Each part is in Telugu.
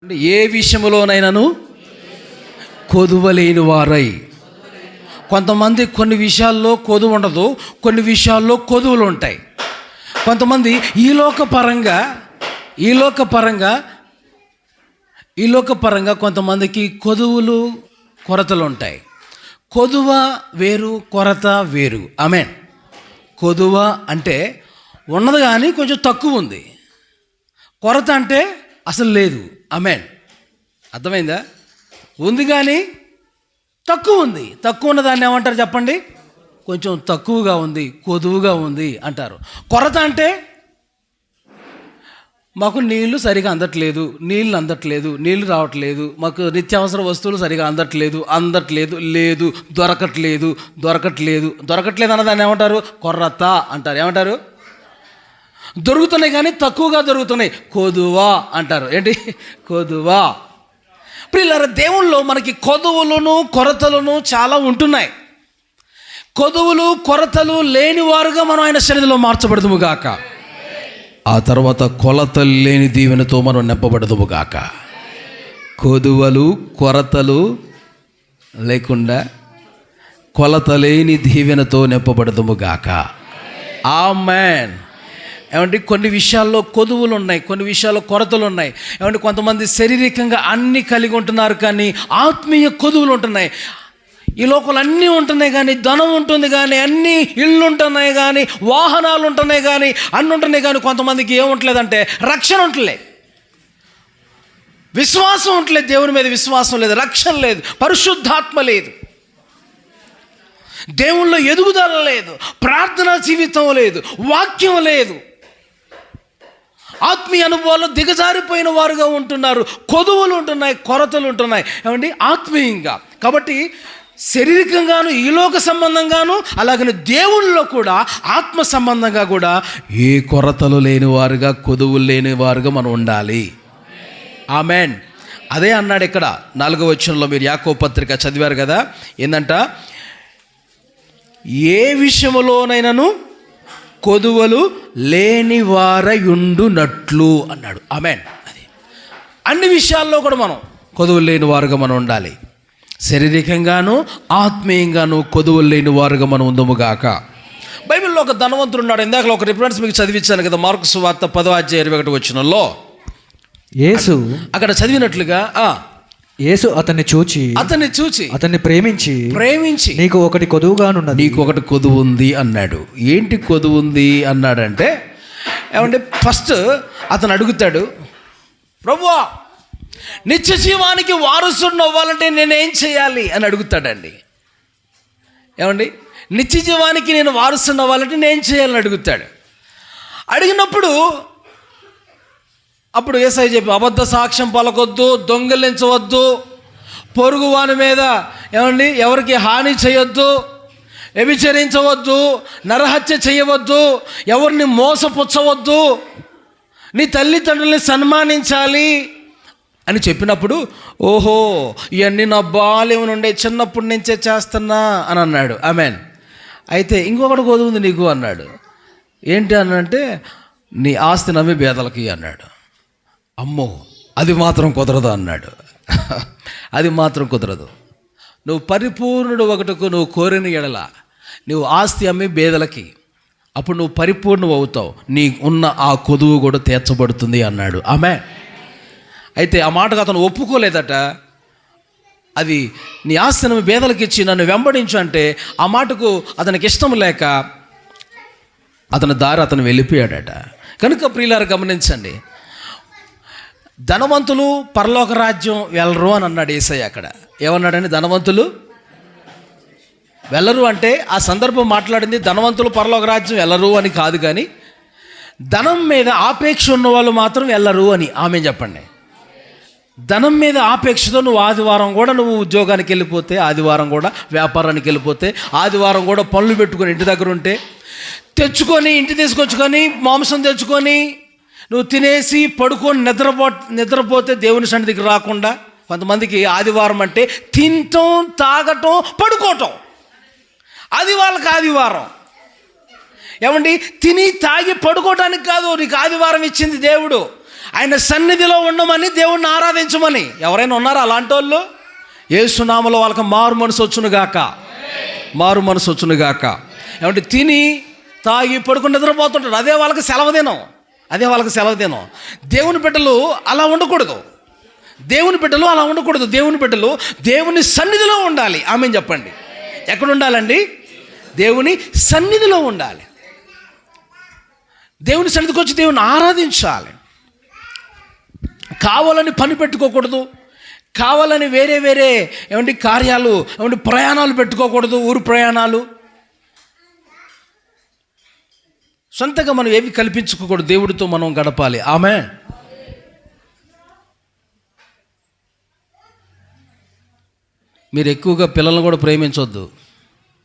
ఏ విషయంలోనైనాను కొదువలేని వారై. కొంతమంది కొన్ని విషయాల్లో కొదువు ఉండదు, కొన్ని విషయాల్లో కొదువులు ఉంటాయి. కొంతమంది ఈలోకపరంగా కొంతమందికి కొదువులు కొరతలు ఉంటాయి. కొదువ వేరు, కొరత వేరు. ఆమేన్. కొదువ అంటే ఉన్నది కానీ కొంచెం తక్కువ ఉంది. కొరత అంటే అసలు లేదు. ఆమేన్. అర్థమైందా? ఉంది కానీ తక్కువ ఉంది. తక్కువ ఉన్న దాన్ని ఏమంటారు చెప్పండి? కొంచెం తక్కువగా ఉంది, కొదువుగా ఉంది అంటారు. కొరత అంటే మాకు నీళ్లు సరిగా అందట్లేదు, నీళ్లు రావట్లేదు, మాకు నిత్యావసర వస్తువులు సరిగా అందట్లేదు, దొరకట్లేదు అన్నదాన్ని ఏమంటారు? కొరత అంటారు. ఏమంటారు? దొరుకుతున్నాయి కానీ తక్కువగా దొరుకుతున్నాయి, కొదువా అంటారు. ఏంటి? కొదువా. ప్రియులారా, దేవుళ్ళో మనకి కొదువులను కొరతలను చాలా ఉంటున్నాయి. కొదువులు కొరతలు లేనివారుగా మనం ఆయన సన్నిధిలో మార్చబడదుము గాక. ఆ తర్వాత కొలతలు లేని దీవెనతో మనం నింపబడదుము గాక. కొదువలు కొరతలు లేకుండా కొలత లేని దీవెనతో నింపబడదుము గాక. ఆమేన్. ఏమంటే కొన్ని విషయాల్లో కొదువులు ఉన్నాయి, కొన్ని విషయాల్లో కొరతలు ఉన్నాయి. ఏమంటే కొంతమంది శారీరకంగా అన్నీ కలిగి ఉంటున్నారు కానీ ఆత్మీయ కొదువులు ఉంటున్నాయి. ఈ లోకంలో అన్నీ ఉంటున్నాయి కానీ, ధనం ఉంటుంది కానీ, అన్ని ఇళ్ళు ఉంటున్నాయి కానీ, వాహనాలు ఉంటున్నాయి కానీ, అన్నీ ఉంటున్నాయి కానీ కొంతమందికి ఏముంటలేదంటే రక్షణ ఉంటలేదు, విశ్వాసం ఉంటలేదు, దేవుని మీద విశ్వాసం లేదు, రక్షణ లేదు, పరిశుద్ధాత్మ లేదు, దేవుళ్ళో ఎదుగుదల లేదు, ప్రార్థనా జీవితం లేదు, వాక్యం లేదు, ఆత్మీయ అనుభవాల్లో దిగజారిపోయిన వారుగా ఉంటున్నారు. కొదువులు ఉంటున్నాయి, కొరతలు ఉంటున్నాయి. ఏమండి? ఆత్మీయంగా. కాబట్టి శారీరకంగాను, ఈలోక సంబంధంగాను, అలాగనే దేవుళ్ళలో కూడా ఆత్మ సంబంధంగా కూడా ఏ కొరతలు లేని వారుగా, కొదువులు లేని వారుగా మనం ఉండాలి. ఆమేన్. అదే అన్నాడు ఇక్కడ 4వ వచనంలో. మీరు యాకోబు పత్రిక చదివారు కదా. ఏందంట? ఏ విషయంలోనైనాను కొదువలు లేని వారయుండునట్లు అన్నాడు. ఆమేన్. అది అన్ని విషయాల్లో కూడా మనం కొదువులు లేని వారుగా మనం ఉండాలి. శారీరకంగాను ఆత్మీయంగాను కొదువులు లేని వారుగా మనం ఉందముగాక. బైబిల్లో ఒక ధనవంతుడు ఉన్నాడు. ఇందాక ఒక రిఫరెన్స్ మీకు చదివించాను కదా, మార్కు సువార్త 10:21 వచనంలో యేసు అక్కడ చదివినట్లుగా యేసు అతన్ని చూచి అతన్ని ప్రేమించి నీకు ఒకటి కొదువుగానున్నది, నీకు ఒకటి కొదువు ఉంది అన్నాడు. ఏంటి కొదువు ఉంది అన్నాడంటే, ఏమంటే ఫస్ట్ అతను అడుగుతాడు, ప్రభువా నిత్య జీవానికి వారసుడు అవ్వాలంటే నేనేం చేయాలి అని అడుగుతాడండి. ఏమండి? నిత్య జీవానికి నేను వారసుడు అవ్వాలంటే నేను చేయాలని అడుగుతాడు. అడిగినప్పుడు అప్పుడు యేసయ్య చెప్పి, అబద్ధ సాక్ష్యం పలకొద్దు, దొంగిలించవద్దు, పొరుగు వాని మీద ఏమండి ఎవరికి హాని చేయొద్దు, వ్యభిచరించవద్దు, నరహత్య చేయవద్దు, ఎవరిని మోసపుచ్చవద్దు, నీ తల్లిదండ్రుల్ని సన్మానించాలి అని చెప్పినప్పుడు, ఓహో ఇవన్నీ నా బాల్యం నుండే చిన్నప్పటి నుంచే చేస్తున్నా అని అన్నాడు. ఆమేన్. అయితే ఇంకొకటి కొదువు ఉంది నీకు అన్నాడు. ఏంటి అనంటే, నీ ఆస్తి నమ్మి పేదలకి అన్నాడు. అమ్మో అది మాత్రం కుదరదు అన్నాడు. అది మాత్రం కుదరదు. నువ్వు పరిపూర్ణుడు ఒకటకు నువ్వు కోరిన ఎడల నువ్వు ఆస్తి అమ్మి బేదలకి, అప్పుడు నువ్వు పరిపూర్ణం అవుతావు, నీ ఉన్న ఆ కొదువు కూడా తీర్చబడుతుంది అన్నాడు. ఆమేన్. అయితే ఆ మాటకు అతను ఒప్పుకోలేదట. అది నీ ఆస్తిని బేదలకు ఇచ్చి నన్ను వెంబడించు అంటే ఆ మాటకు అతనికి ఇష్టం లేక అతని దారి అతను వెళ్ళిపోయాడట. కనుక ప్రియులారా గమనించండి, ధనవంతులు పరలోక రాజ్యం వెళ్ళరు అని అన్నాడు యేసయ్య. అక్కడ ఏమన్నాడని? ధనవంతులు వెళ్ళరు అంటే ఆ సందర్భం మాట్లాడింది ధనవంతులు పరలోక రాజ్యం వెళ్ళరు అని కాదు, కానీ ధనం మీద ఆపేక్ష ఉన్న వాళ్ళు మాత్రం వెళ్ళరు అని. ఆమె చెప్పండి. ధనం మీద ఆపేక్షతో నువ్వు ఆదివారం కూడా నువ్వు ఉద్యోగానికి వెళ్ళిపోతే, ఆదివారం కూడా వ్యాపారానికి వెళ్ళిపోతే, ఆదివారం కూడా పనులు పెట్టుకొని ఇంటి దగ్గర ఉంటే, తెచ్చుకొని ఇంటి తీసుకొచ్చుకొని మాంసం తెచ్చుకొని నువ్వు తినేసి పడుకొని నిద్రపోతే దేవుని సన్నిధికి రాకుండా, కొంతమందికి ఆదివారం అంటే తినటం, తాగటం, పడుకోవటం. అది వాళ్ళకి ఆదివారం. ఏమండి? తిని తాగి పడుకోవటానికి కాదు నీకు ఆదివారం ఇచ్చింది దేవుడు. ఆయన సన్నిధిలో ఉండమని, దేవుణ్ణి ఆరాధించమని. ఎవరైనా ఉన్నారా అలాంటి వాళ్ళు? యేసు నామములో వాళ్ళకి మారు మనసు వచ్చునుగాక, మారు మనసు వచ్చునుగాక. ఏమంటే తిని తాగి పడుకుని నిద్రపోతుంటారు. అదే వాళ్ళకి సెలవు దినం, అదే వాళ్ళకి సెలవు దినం. దేవుని బిడ్డలు అలా ఉండకూడదు, దేవుని బిడ్డలు అలా ఉండకూడదు. దేవుని బిడ్డలు దేవుని సన్నిధిలో ఉండాలి. ఆమేన్ చెప్పండి. ఎక్కడ ఉండాలండి? దేవుని సన్నిధిలో ఉండాలి. దేవుని సన్నిధికి వచ్చి దేవుని ఆరాధించాలి. కావాలని పని పెట్టుకోకూడదు, కావాలని వేరే వేరే ఏమంటే కార్యాలు, ఏమంటే ప్రయాణాలు పెట్టుకోకూడదు, ఊరు ప్రయాణాలు. సొంతగా మనం ఏవి కల్పించుకోకూడదు, దేవుడితో మనం గడపాలి. ఆమేన్. మీరు ఎక్కువగా పిల్లలను కూడా ప్రేమించవద్దు,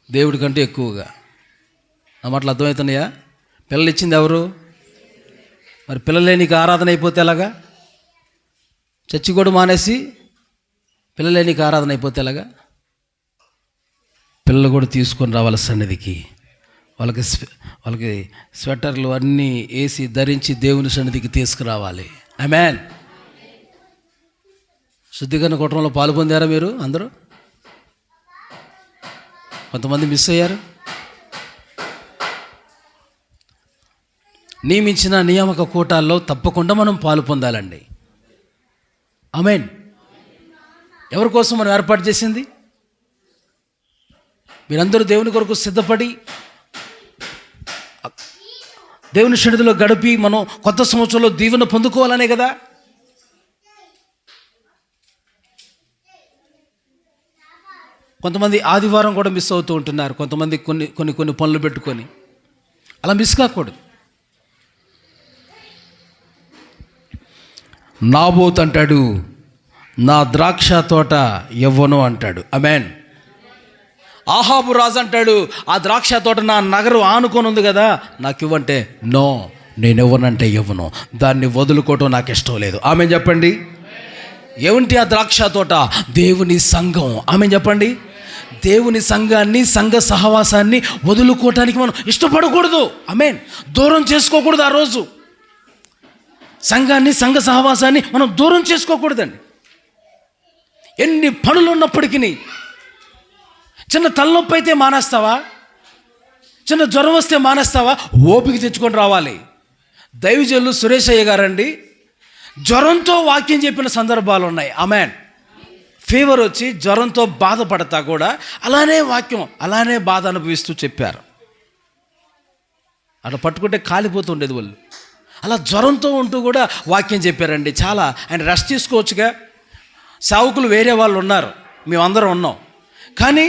దేవుడి కంటే ఎక్కువగా. ఆ మాటలు అర్థమవుతున్నాయా? పిల్లలు ఇచ్చింది ఎవరు? మరి పిల్లలే నీకు ఆరాధన అయిపోతే ఎలాగా? చర్చి కూడా మానేసి పిల్లలే నీకు ఆరాధన అయిపోతే ఎలాగా? పిల్లలు కూడా తీసుకొని రావాలి సన్నిధికి. వాళ్ళకి స్వెటర్లు అన్నీ వేసి ధరించి దేవుని సన్నిధికి తీసుకురావాలి. ఆమేన్. శుద్ధీకరణ కూటంలో పాలు పొందారా మీరు అందరూ? కొంతమంది మిస్ అయ్యారు. నియమించిన నియామక కూటాల్లో తప్పకుండా మనం పాలు పొందాలండి. ఆమేన్. ఎవరి కోసం మనం ఏర్పాటు చేసింది? మీరందరూ దేవుని కొరకు సిద్ధపడి దేవుని సన్నిధిలో గడిపి మనం కొత్త సంవత్సరంలో దీవెన పొందుకోవాలనే కదా. కొంతమంది ఆదివారం కూడా మిస్ అవుతూ ఉంటున్నారు. కొంతమంది కొన్ని పనులు పెట్టుకొని. అలా మిస్ కాకూడదు. నాబోతు అంటాడు, నా ద్రాక్ష తోట ఇవ్వను అంటాడు. ఆమేన్. ఆహాబు రాజు అంటాడు, ఆ ద్రాక్ష తోట నా నగరం ఆనుకొని ఉంది కదా, నాకు ఇవ్వంటే నో, నేను ఇవ్వనంటే ఇవ్వను, దాన్ని వదులుకోవటం నాకు ఇష్టం లేదు. ఆమేన్ చెప్పండి. ఏమిటి ఆ ద్రాక్ష తోట? దేవుని సంఘం. ఆమేన్ చెప్పండి. దేవుని సంఘాన్ని, సంఘ సహవాసాన్ని వదులుకోవటానికి మనం ఇష్టపడకూడదు. ఆమేన్. దూరం చేసుకోకూడదు. ఆ రోజు సంఘాన్ని, సంఘ సహవాసాన్ని మనం దూరం చేసుకోకూడదండి. ఎన్ని పనులు ఉన్నప్పటికీ. చిన్న తలనొప్పి అయితే మానేస్తావా? చిన్న జ్వరం వస్తే మానేస్తావా? ఓపిక తెచ్చుకొని రావాలి. దైవజనులు సురేష్ అయ్య గారండి జ్వరంతో వాక్యం చెప్పిన సందర్భాలు ఉన్నాయి. ఆమేన్. ఫీవర్ వచ్చి జ్వరంతో బాధపడతా కూడా అలానే వాక్యం, అలానే బాధ అనుభవిస్తూ చెప్పారు. అలా పట్టుకుంటే కాలిపోతుండేది వాళ్ళు. అలా జ్వరంతో ఉంటూ కూడా వాక్యం చెప్పారండి. చాలా ఆయన రెస్ట్ తీసుకోవచ్చుగా. సేవకులు వేరే వాళ్ళు ఉన్నారు, మేమందరం ఉన్నాం. కానీ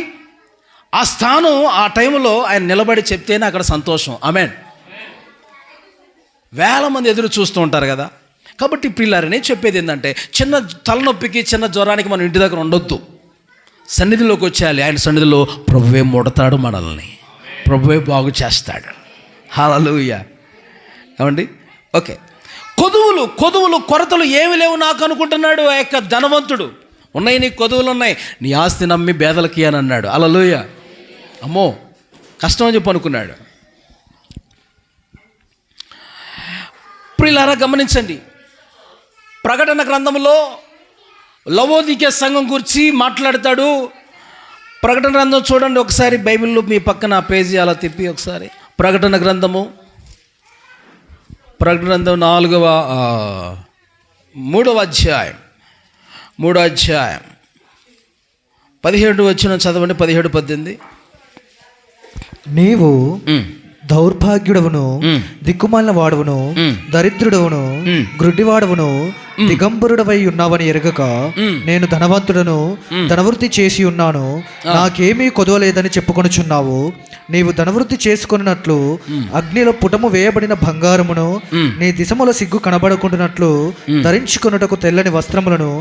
ఆ స్థానం, ఆ టైంలో ఆయన నిలబడి చెప్తేనే అక్కడ సంతోషం. ఆమేన్. వేల మంది ఎదురు చూస్తూ ఉంటారు కదా. కాబట్టి పిల్లారని చెప్పేది ఏంటంటే, చిన్న తలనొప్పికి, చిన్న జ్వరానికి మనం ఇంటి దగ్గర ఉండొద్దు. సన్నిధిలోకి వచ్చేయాలి. ఆయన సన్నిధిలో ప్రభువే ముడతాడు మనల్ని, ప్రభువే బాగు చేస్తాడు. హల్లెలూయా. ఏమండి? ఓకే. కొదువులు కొరతలు ఏమి లేవు నాకు అనుకుంటున్నాడు ఆ యొక్క ధనవంతుడు. ఉన్నాయి, నీ కొదువులు ఉన్నాయి, నీ ఆస్తి నమ్మి బేదలకి అని అన్నాడు. హల్లెలూయా. అమ్మో కష్టం అని చెప్పి అనుకున్నాడు. ప్రియులారా గమనించండి, ప్రకటన గ్రంథంలో లవోదికే సంఘం గురించి మాట్లాడతాడు. ప్రకటన గ్రంథం చూడండి ఒకసారి, బైబిల్లో మీ పక్కన పేజీ అలా తిప్పి ఒకసారి. ప్రకటన గ్రంథం 3వ అధ్యాయం 17 వచనం చదవండి. 17, 18. నీవు దౌర్భాగ్యుడవును, దిక్కుమాలిన వాడవును, దరిద్రుడవును, గ్రుడ్డివాడవును, దిగంబరుడవై ఉన్నావని ఎరగక నేను ధనవంతుడను, ధనవృద్ధి చేసి ఉన్నాను, నాకేమీ కొదవలేదని చెప్పుకొనుచున్నావు. నీవు ధనవృద్ధి చేసుకున్నట్లు అగ్నిలో పుటము వేయబడిన బంగారమును, నీ దిశముల సిగ్గు కనబడకుండానట్లు ధరించుకున్నటకు తెల్లని వస్త్రములను,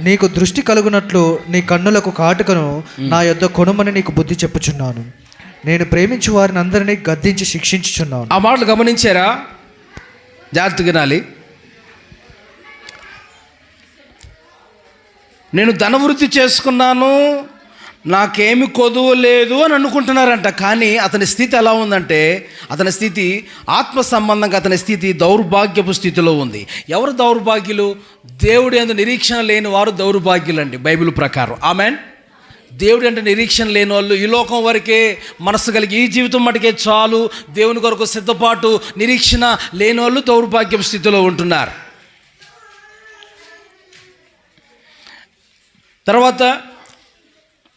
నీకు దృష్టి కలుగునట్లు నీ కన్నులకు కాటుకను నా యొద్ద కొనుమని నీకు బుద్ధి చెప్పుచున్నాను. నేను ప్రేమించు వారిని అందరినీ గద్దించి శిక్షించుచున్నాను. ఆ మాటలు గమనించారా? జాగ్రత్తగా వినాలి. నేను ధనవృద్ధి చేసుకున్నాను, నాకేమి కొదువు లేదు అని అనుకుంటున్నారంట. కానీ అతని స్థితి ఎలా ఉందంటే, అతని స్థితి ఆత్మ సంబంధంగా అతని స్థితి దౌర్భాగ్యపు స్థితిలో ఉంది. ఎవరు దౌర్భాగ్యులు? దేవుడి యందు నిరీక్షణ లేని వారు దౌర్భాగ్యులండి బైబిల్ ప్రకారం. ఆమెన్. దేవుడి అంటే నిరీక్షణ లేని వాళ్ళు, ఈ లోకం వరకే మనసు కలిగి ఈ జీవితం మటుకే చాలు, దేవుని కొరకు సిద్ధపాటు నిరీక్షణ లేని వాళ్ళు దౌర్భాగ్యపు స్థితిలో ఉంటున్నారు.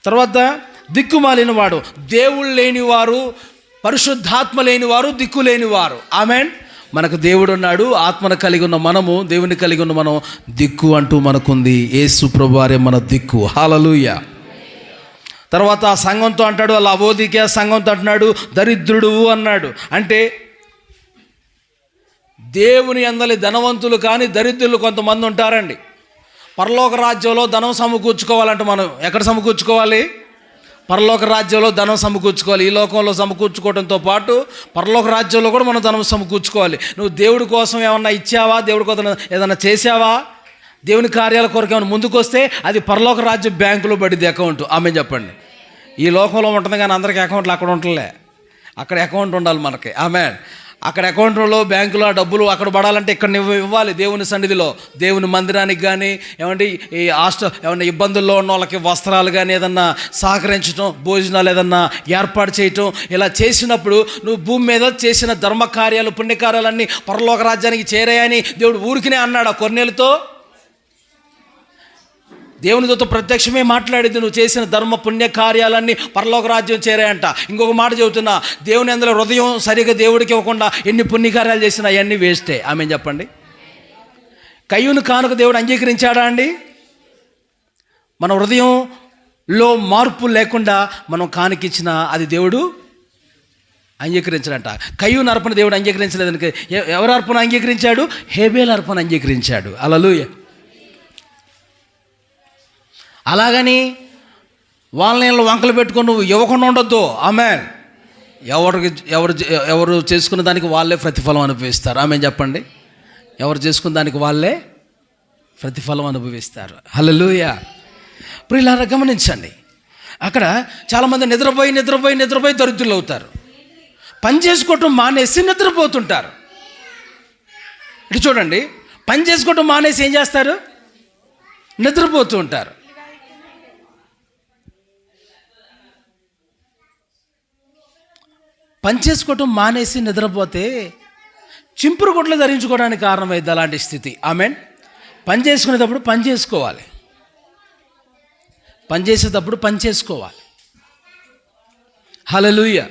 తర్వాత దిక్కుమాలిన వాడు, దేవుడు లేనివారు, పరిశుద్ధాత్మ లేనివారు, దిక్కు లేనివారు. ఆమెన్. మనకు దేవుడు ఉన్నాడు, ఆత్మను కలిగి ఉన్న మనము, దేవుని కలిగి ఉన్న మనం, దిక్కు అంటూ మనకుంది. యేసు ప్రభువారే మన దిక్కు. హల్లెలూయా. తర్వాత ఆ సంఘంతో అంటాడు, అలా లవోదికయ సంఘంతో అంటున్నాడు దరిద్రుడు అన్నాడు. అంటే దేవుని యందలి ధనవంతులు కానీ దరిద్రులు కొంతమంది ఉంటారండి. పరలోక రాజ్యంలో ధనం సమకూర్చుకోవాలంటే మనం ఎక్కడ సమకూర్చుకోవాలి? పరలోక రాజ్యంలో ధనం సమకూర్చుకోవాలి. ఈ లోకంలో సమకూర్చుకోవడంతో పాటు పరలోక రాజ్యంలో కూడా మనం ధనం సమకూర్చుకోవాలి. నువ్వు దేవుడి కోసం ఏమన్నా ఇచ్చావా? దేవుడి కోసం ఏదన్నా చేసావా? దేవుని కార్యాల కొరకు ఏమైనా ముందుకు వస్తే అది పరలోక రాజ్య బ్యాంకులో పడింది అకౌంట్. ఆమె చెప్పండి. ఈ లోకంలో ఉంటుంది కానీ అందరికీ అకౌంట్లు అక్కడ ఉంటలే. అక్కడ అకౌంట్ ఉండాలి మనకి. ఆమె అక్కడ అకౌంట్లో బ్యాంకులో డబ్బులు అక్కడ పడాలంటే ఇక్కడ నువ్వు ఇవ్వాలి. దేవుని సన్నిధిలో, దేవుని మందిరానికి కానీ ఏమంటే ఈ ఏమన్నా ఇబ్బందుల్లో ఉన్న వాళ్ళకి వస్త్రాలు కానీ ఏదన్నా సహకరించడం, భోజనాలు ఏదన్నా ఏర్పాటు చేయటం, ఇలా చేసినప్పుడు నువ్వు భూమి మీద చేసిన ధర్మకార్యాలు, పుణ్యకార్యాలన్నీ పరలోక రాజ్యానికి చేరాయని దేవుడు ఊరికినే అన్నాడు ఆ కొన్నేళ్ళతో. దేవునితో ప్రత్యక్షమే మాట్లాడింది, నువ్వు చేసిన ధర్మ పుణ్య కార్యాలన్నీ పరలోక రాజ్యం చేరాయంట. ఇంకొక మాట చెబుతున్నా, దేవుని అందులో హృదయం సరిగా దేవుడికి ఇవ్వకుండా ఎన్ని పుణ్యకార్యాలు చేసినా అవన్నీ వేస్టే. ఆమె చెప్పండి. కయ్యూను కానుక దేవుడు అంగీకరించాడా అండి? మన హృదయంలో మార్పు లేకుండా మనం కానుకిచ్చిన అది దేవుడు అంగీకరించాడంట. కయ్యూను అర్పణ దేవుడు అంగీకరించలేదని ఎవరు అర్పణ అంగీకరించాడు? హేబేలు అర్పణ అంగీకరించాడు. హల్లెలూయా. అలాగని వాళ్ళని వంకలు పెట్టుకొని నువ్వు ఇవ్వకుండా ఉండొద్దు. ఆమెన్. ఎవరు చేసుకున్న దానికి వాళ్ళే ప్రతిఫలం అనుభవిస్తారు. ఆమె చెప్పండి. ఎవరు చేసుకున్న దానికి వాళ్ళే ప్రతిఫలం అనుభవిస్తారు. హల్లెలూయా. ప్రియులారా గమనించండి, అక్కడ చాలామంది నిద్రపోయి దరిద్రులు అవుతారు. పని చేసుకోవటం మానేసి నిద్రపోతుంటారు. ఇటు చూడండి, పని చేసుకోవటం మానేసి ఏం చేస్తారు? నిద్రపోతూ ఉంటారు. పని చేసుకోవటం మానేసి నిద్రపోతే చింపురు గుడ్లు ధరించుకోవడానికి కారణమైంది అలాంటి స్థితి. ఆమెన్. పని చేసుకునేటప్పుడు పని చేసుకోవాలి, పని చేసేటప్పుడు పని చేసుకోవాలి. హల్లెలూయా.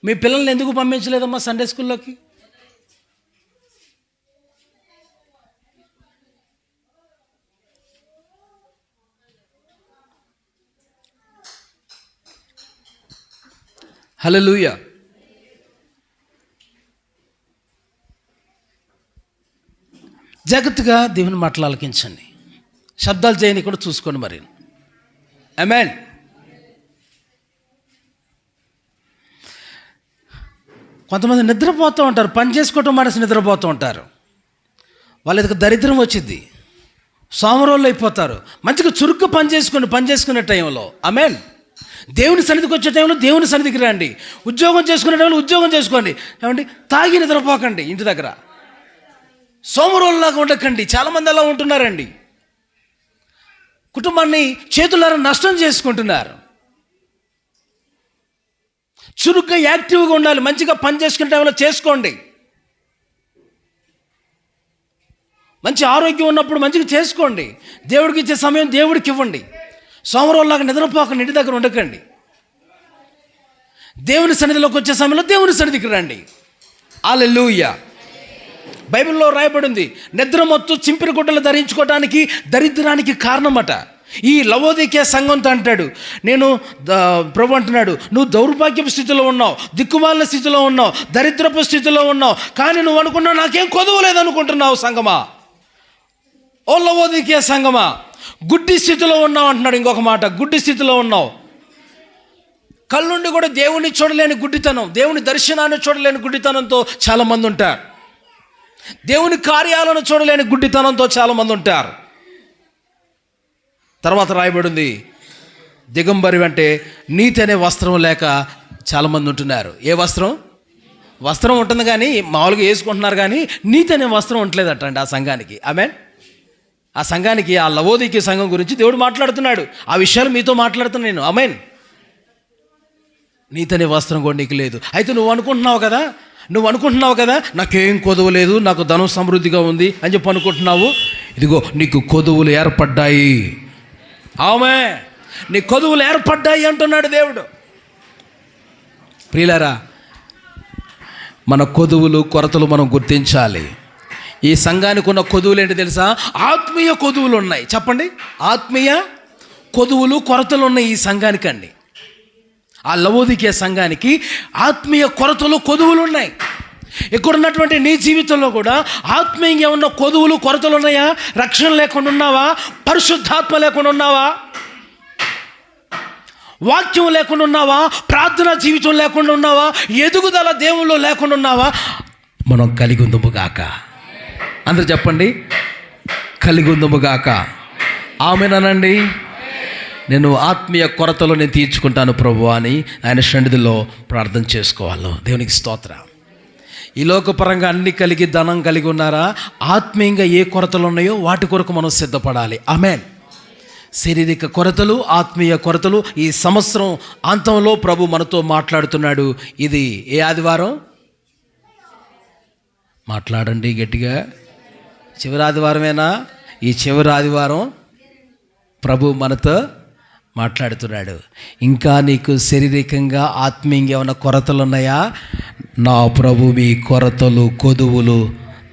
మీ పిల్లల్ని ఎందుకు పంపించలేదమ్మా సండే స్కూల్లోకి? హల్లెలూయా. జాగ్రత్తగా దేవుని మాటలు ఆలకించండి, శబ్దాలు చేయని కూడా చూసుకోండి. మరి ఆమేన్. కొంతమంది నిద్రపోతూ ఉంటారు, పని చేసుకోవటం మానేసి నిద్రపోతూ ఉంటారు. వాళ్ళకి దరిద్రం వచ్చింది, సోమరోళ్ళు అయిపోతారు. మంచిగా చురుగ్గా పని చేసుకునే టైంలో ఆమేన్. దేవుని సన్నిధికి వచ్చే టైంలో దేవుని సన్నిధికి రండి. ఉద్యోగం చేసుకునే టైంలో ఉద్యోగం చేసుకోండి. ఏమండి, తాగి నిద్రపోకండి. ఇంటి దగ్గర సోమరోళ్ళలాగా ఉండకండి. చాలామంది అలా ఉంటున్నారండి. కుటుంబాన్ని చేతులారా నష్టం చేసుకుంటున్నారు. చురుగ్గా యాక్టివ్గా ఉండాలి. మంచిగా పని చేసుకునే టైంలో చేసుకోండి. మంచి ఆరోగ్యం ఉన్నప్పుడు మంచిగా చేసుకోండి. దేవుడికి ఇచ్చే సమయం దేవుడికి ఇవ్వండి. సోమరోళ్ళలాగా నిద్రపోకండి, ఇంటి దగ్గర ఉండకండి. దేవుని సన్నిధిలోకి వచ్చే సమయంలో దేవుని సన్నిధికి రండి. హల్లెలూయా. బైబిల్లో రాయబడింది, నిద్రమత్తు చింపిరి గుడ్డలు ధరించుకోవడానికి దరిద్రానికి కారణమట. ఈ లవోదికయ సంఘంతో అంటాడు, నేను ప్రభు అంటున్నాడు, నువ్వు దౌర్భాగ్యపు స్థితిలో ఉన్నావు, దిక్కుమాలిన స్థితిలో ఉన్నావు, దరిద్రపు స్థితిలో ఉన్నావు, కానీ నువ్వు అనుకున్నావు నాకేం కొదవలేదు అనుకుంటున్నావు సంగమా. ఓ లవోదికయ సంగమా, గుడ్డి స్థితిలో ఉన్నావు అంటున్నాడు. ఇంకొక మాట, గుడ్డి స్థితిలో ఉన్నావు. కళ్ళుండి కూడా దేవుని చూడలేని గుడ్డితనం, దేవుని దర్శనాన్ని చూడలేని గుడ్డితనంతో చాలామంది ఉంటారు. దేవుని కార్యాలను చూడలేని గుడ్డితనంతో చాలామంది ఉంటారు. తర్వాత రాయబడింది దిగంబరి అంటే నీతి అనే వస్త్రం లేక చాలామంది ఉంటున్నారు. ఏ వస్త్రం ఉంటుంది కానీ మామూలుగా వేసుకుంటున్నారు కానీ నీతి అనే వస్త్రం ఉండలేదట అండి ఆ సంఘానికి. ఆ సంఘానికి, ఆ లవోదికీ సంఘం గురించి దేవుడు మాట్లాడుతున్నాడు. ఆ విషయాలు మీతో మాట్లాడుతున్నాను నేను. ఆమేన్. నీతి అనే వస్త్రం కూడా నీకు లేదు. అయితే నువ్వు అనుకుంటున్నావు కదా నాకేం కొదువు లేదు, నాకు ధనం సమృద్ధిగా ఉంది అని చెప్పి అనుకుంటున్నావు. ఇదిగో నీకు కొదువులు ఏర్పడ్డాయి. ఆమేన్. నీ కొదువులు ఏర్పడ్డాయి అంటున్నాడు దేవుడు. ప్రియులారా, మన కొదువులు కొరతలు మనం గుర్తించాలి. ఈ సంఘానికి ఉన్న కొదువులు ఏంటి తెలుసా? ఆత్మీయ కొదువులు ఉన్నాయి. చెప్పండి, ఆత్మీయ కొదువులు కొరతలు ఉన్నాయి ఈ సంఘానికండి. ఆ లవోదికీయ సంఘానికి ఆత్మీయ కొరతలు కొదువులు ఉన్నాయి. ఇక్కడ ఉన్నటువంటి నీ జీవితంలో కూడా ఆత్మీయంగా ఉన్న కొదువులు కొరతలు ఉన్నాయా? రక్షణ లేకుండా ఉన్నావా? పరిశుద్ధాత్మ లేకుండా ఉన్నావా? వాక్యం లేకుండా ఉన్నావా? ప్రార్థనా జీవితం లేకుండా ఉన్నావా? ఎదుగుదల దేవుల్లో లేకుండా ఉన్నావా? మనం కలిగి ఉందుముగాక. అందరూ చెప్పండి, కలిగి ఉందుముగాక. ఆమేనండి. నేను ఆత్మీయ కొరతలు నేను తీర్చుకుంటాను ప్రభు అని ఆయన సన్నిధిలో ప్రార్థన చేసుకోవాలి. దేవునికి స్తోత్రం. ఈ లోకపరంగా అన్ని కలిగి ధనం కలిగి ఉన్నారా? ఆత్మీయంగా ఏ కొరతలు ఉన్నాయో వాటి కొరకు మనం సిద్ధపడాలి. ఆమేన్. శారీరక కొరతలు, ఆత్మీయ కొరతలు ఈ సంవత్సరం అంతంలో ప్రభు మనతో మాట్లాడుతున్నాడు. ఇది ఏ ఆదివారం? మాట్లాడండి గట్టిగా. చివరి ఆదివారమేనా? ఈ చివరి ఆదివారం ప్రభు మనతో మాట్లాడుతున్నాడు. ఇంకా నీకు శారీరకంగా ఆత్మీయంగా ఏమైనా కొరతలు ఉన్నాయా? నా ప్రభు మీ కొరతలు కొదువులు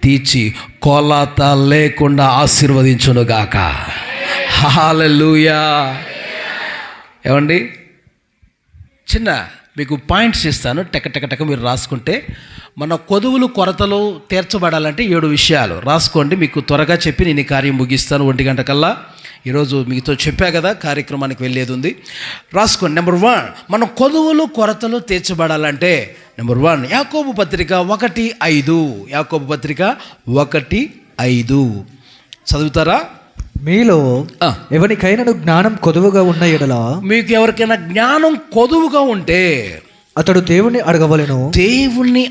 తీర్చి కొలత లేకుండా ఆశీర్వదించునుగాక. హల్లెలూయా. ఏమండి, చిన్న మీకు పాయింట్స్ ఇస్తాను, టక మీరు రాసుకుంటే. మన కొదువులు కొరతలు తీర్చబడాలంటే 7 విషయాలు రాసుకోండి. మీకు త్వరగా చెప్పి నేను ఈ కార్యం ముగిస్తాను 1 గంట కల్లా. ఈరోజు మీతో చెప్పా కదా కార్యక్రమానికి వెళ్ళేది ఉంది. రాసుకోండి. నెంబర్ 1, మన కొదువులు కొరతలు తీర్చబడాలంటే నెంబర్ 1 యాకోబు పత్రిక 1:5. యాకోబు పత్రిక 1:5 చదువుతారా? మీలో ఎవరికైనా జ్ఞానం కొదువుగా ఉన్న ఎడల, మీకు ఎవరికైనా జ్ఞానం కొదువుగా ఉంటే అతడు దేవుణ్ణి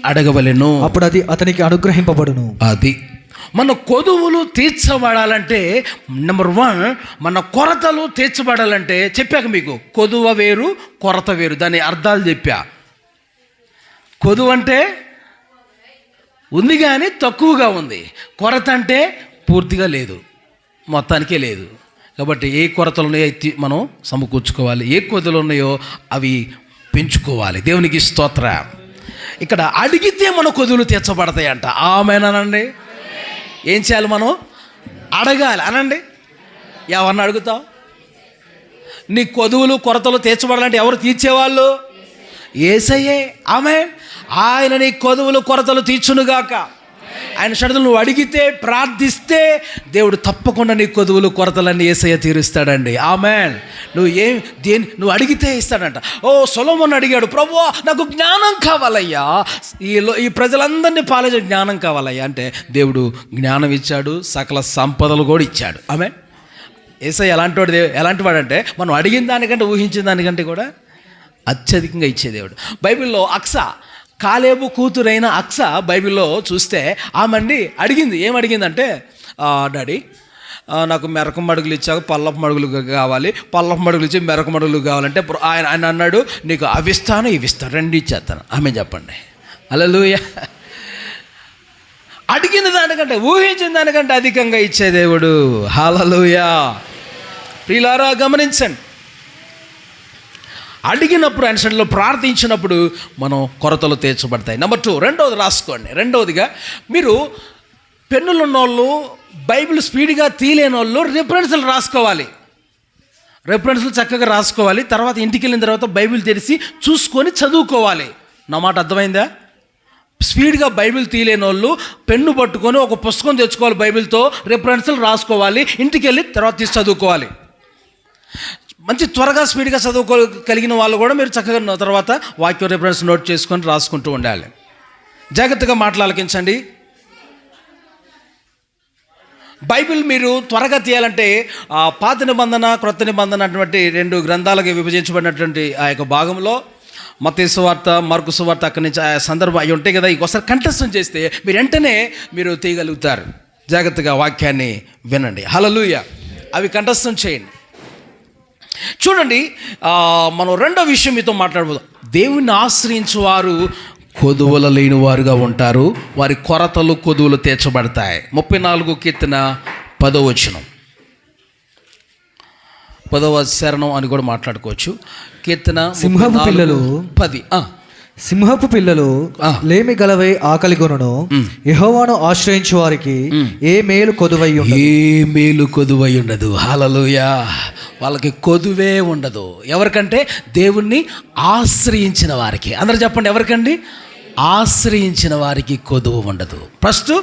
అడగవలెను, అప్పుడు అది అతనికి అనుగ్రహింపబడును. అది మన కొదువులు తీర్చబడాలంటే నెంబర్ 1, మన కొరతలు తీర్చబడాలంటే చెప్పాక మీకు కొదువ వేరు కొరత వేరు, దాని అర్థాలు చెప్పా. కొదువు అంటే ఉంది కానీ తక్కువగా ఉంది, కొరత అంటే పూర్తిగా లేదు, మొత్తానికే లేదు. కాబట్టి ఏ కొరతలు ఉన్నాయో మనం సమకూర్చుకోవాలి, ఏ కొరతలు ఉన్నాయో అవి పెంచుకోవాలి. దేవునికి స్తోత్రం. ఇక్కడ అడిగితే మన కొదువులు తీర్చబడతాయి అంట. ఆమేనండి. ఏం చేయాలి? మనం అడగాలి. అనండి. ఎవరిని అడుగుతావు? నీ కొదువులు కొరతలు తీర్చబడాలంటే ఎవరు తీర్చేవాళ్ళు? యేసయ్యే. ఆమేన్. ఆయన నీ కొదువులు కొరతలు తీర్చునుగాక. ఆయన సన్నిధిలో నువ్వు అడిగితే, ప్రార్థిస్తే దేవుడు తప్పకుండా నీ కొదువులు కొరతలన్నీ యేసయ్య తీరుస్తాడండి. ఆమేన్. నువ్వు అడిగితే ఇస్తాడంట. సొలొమోను అడిగాడు, ప్రభువా నాకు జ్ఞానం కావాలయ్యా, ఈ ప్రజలందరినీ పాలించే జ్ఞానం కావాలయ్యా అంటే దేవుడు జ్ఞానం ఇచ్చాడు, సకల సంపదలు కూడా ఇచ్చాడు. ఆమేన్. యేసయ్య ఎలాంటి వాడంటే మనం అడిగిన దానికంటే ఊహించిన దానికంటే కూడా అత్యధికంగా ఇచ్చే దేవుడు. బైబిల్లో కాలేబు కూతురైన అక్స బైబిల్లో చూస్తే ఆమె అడిగింది. ఏమడిగిందంటే, డాడీ నాకు మెరక మడుగులు ఇచ్చాక పల్లపు మడుగులు కావాలి, పల్లపు మడుగులు ఇచ్చి మెరక మడుగులు కావాలంటే ఆయన అన్నాడు, నీకు అవి ఇస్తాను ఇవి ఇస్తాను, 2 ఇచ్చేస్తాను. ఆమె చెప్పండి. హల్లెలూయా. అడిగిన దానికంటే ఊహించిన దానికంటే అధికంగా ఇచ్చే దేవుడు. హల్లెలూయా. ప్రియులారా గమనించండి, అడిగినప్పుడు ఆయన సన్నిధిలో ప్రార్థించినప్పుడు మనం కొరతలు తీర్చబడతాయి. నెంబర్ 2, రెండవది రాసుకోండి. రెండవదిగా మీరు పెన్నులు ఉన్నోళ్ళు, బైబిల్ స్పీడ్గా తీలేని వాళ్ళు రిఫరెన్స్లు రాసుకోవాలి. రిఫరెన్స్లు చక్కగా రాసుకోవాలి. తర్వాత ఇంటికి వెళ్ళిన తర్వాత బైబిల్ తెరిచి చూసుకొని చదువుకోవాలి. నా మాట అర్థమైందా? స్పీడ్గా బైబిల్ తీలేని వాళ్ళు పెన్ను పట్టుకొని ఒక పుస్తకం తెచ్చుకోవాలి, బైబిల్తో రిఫరెన్స్లు రాసుకోవాలి. ఇంటికి వెళ్ళి తర్వాత తీసి చదువుకోవాలి. మంచి త్వరగా స్పీడ్గా చదువుకోగలిగిన వాళ్ళు కూడా మీరు చక్కగా తర్వాత వాక్యం రిఫరెన్స్ నోట్ చేసుకొని రాసుకుంటూ ఉండాలి. జాగ్రత్తగా మాటలు ఆలకించండి. బైబిల్ మీరు త్వరగా తీయాలంటే పాత నిబంధన క్రొత్త నిబంధన అటువంటి 2 గ్రంథాలుగా విభజించబడినటువంటి ఆ యొక్క భాగంలో మత్తయి సువార్త, మార్కు సువార్త, అక్కడి నుంచి ఆ సందర్భం అవి ఉంటాయి కదా, ఒకసారి కంఠస్థం చేస్తే మీరు వెంటనే మీరు తీయగలుగుతారు. జాగ్రత్తగా వాక్యాన్ని వినండి. హల్లెలూయా. అవి కంఠస్థం చేయండి. చూడండి, మనం రెండో విషయం మీతో మాట్లాడబోదాం. దేవుణ్ణి ఆశ్రయించు వారు కొదువల లేని వారుగా ఉంటారు, వారి కొరతలు కొదువులు తీర్చబడతాయి. 34 కీర్తన 10వ వచనం, 10వ శరణం అని కూడా మాట్లాడుకోవచ్చు. కీర్తన సింహపు పిల్లలు 10. సింహపు పిల్లలు లేమి గలవై ఆకలి కొనును, యెహోవాను ఆశ్రయించు వారికి ఏ మేలు కొదువై ఉండదు. ఏ మేలు కొదువై ఉండదు. హల్లెలూయా. వాళ్ళకి కొదువే ఉండదు. ఎవరికంటే దేవుణ్ణి ఆశ్రయించిన వారికి. అందరూ చెప్పండి, ఎవరికండి? ఆశ్రయించిన వారికి కొదువ ఉండదు. ఫస్ట్